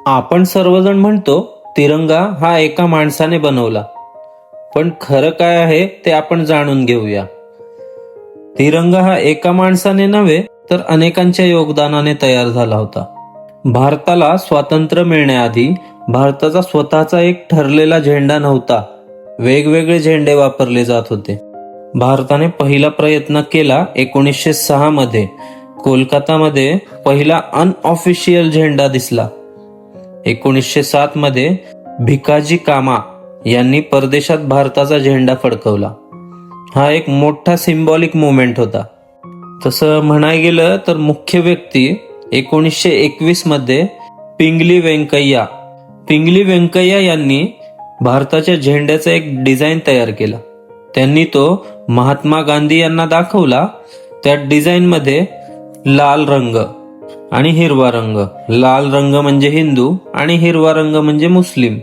आपण सर्वजण म्हणतो तिरंगा हा एका माणसाने बनवला, पण खरं काय आहे ते आपण जाणून घेऊया. तिरंगा हा एका माणसाने नव्हे तर अनेकांच्या योगदानाने तयार झाला होता. भारताला स्वातंत्र्य मिळण्याआधी भारताचा स्वतःचा एक ठरलेला झेंडा नव्हता. वेगवेगळे झेंडे वापरले जात होते. भारताने पहिला प्रयत्न केला 1906 मध्ये. कोलकातामध्ये पहिला अनऑफिशियल झेंडा दिसला. 1907 मध्ये भिकाजी कामा यांनी परदेशात भारताचा झेंडा फडकवला. हा एक मोठा सिम्बॉलिक मुवमेंट होता. तसं म्हणाय गेलं तर मुख्य व्यक्ती 1921 मध्ये पिंगली व्यंकय्या यांनी भारताच्या झेंड्याचा एक डिझाईन तयार केला. त्यांनी तो महात्मा गांधी यांना दाखवला. त्या डिझाईन मध्ये लाल रंग आणि हिरवा रंग, लाल रंग म्हणजे हिंदू आणि हिरवा रंग म्हणजे मुस्लिम.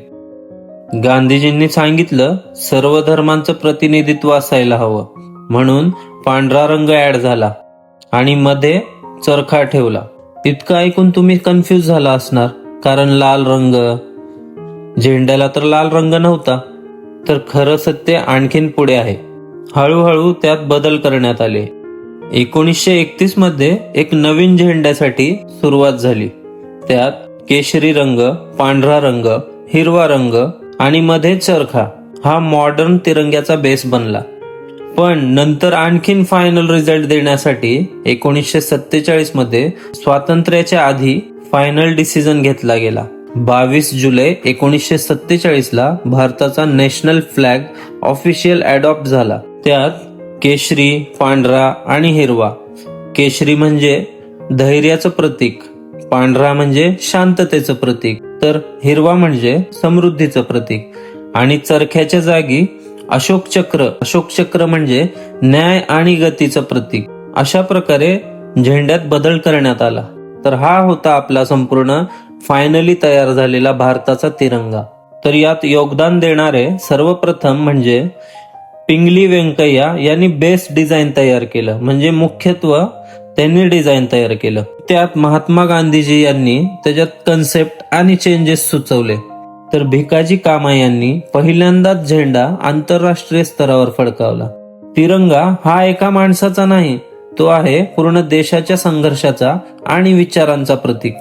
गांधीजींनी सांगितलं सर्व धर्मांचं प्रतिनिधित्व असायला हवं, म्हणून पांढरा रंग ऍड झाला आणि मध्ये चरखा ठेवला. इतकं ऐकून तुम्ही कन्फ्यूज झाला असणार, कारण लाल रंग, झेंड्याला तर लाल रंग नव्हता. तर खरं सत्य आणखीन पुढे आहे. हळूहळू त्यात बदल करण्यात आले. 1931 मध्ये एक नवीन झेंड्यासाठी सुरुवात झाली. त्यात केशरी रंग, पांढरा रंग, हिरवा रंग आणि मध्ये चरखा हा मॉडर्न तिरंग्याचा बेस बनला. पण नंतर आणखीन फायनल रिझल्ट देण्यासाठी 1947 मध्ये स्वातंत्र्याच्या आधी फायनल डिसिजन घेतला गेला. 22 जुलै 1947 ला भारताचा नॅशनल फ्लॅग ऑफिशियल अडॉप्ट झाला. त्यात केशरी, पांढरा आणि हिरवा. केशरी म्हणजे धैर्याचं प्रतीक, पांढरा म्हणजे शांततेचं प्रतीक, तर हिरवा म्हणजे समृद्धीचं प्रतीक. आणि चरख्याच्या जागी अशोक चक्र म्हणजे न्याय आणि गतीचं प्रतीक. अशा प्रकारे झेंड्यात बदल करण्यात आला. तर हा होता आपला संपूर्ण फायनली तयार झालेला भारताचा तिरंगा. तर यात योगदान देणारे सर्वप्रथम म्हणजे पिंगली व्यंकय्या यांनी बेस डिझाईन तयार केलं, म्हणजे मुख्यत्व त्यांनी डिझाईन तयार केलं. त्यात महात्मा गांधीजी यांनी त्याच्यात कन्सेप्ट आणि चेंजेस सुचवले. तर भिकाजी कामा यांनी पहिल्यांदाच झेंडा आंतरराष्ट्रीय स्तरावर फडकावला. तिरंगा हा एका माणसाचा नाही, तो आहे पूर्ण देशाच्या संघर्षाचा आणि विचारांचा प्रतीक.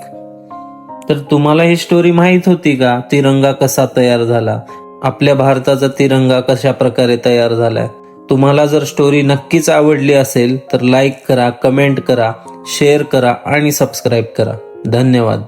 तर तुम्हाला ही स्टोरी माहित होती का? तिरंगा कसा तयार झाला, आपल्या भारताचा तिरंगा कशा प्रकारे तयार झालाय? तुम्हाला जर स्टोरी नक्कीच आवडली असेल तर लाईक करा, कमेंट करा, शेअर करा आणि सबस्क्राईब करा. धन्यवाद.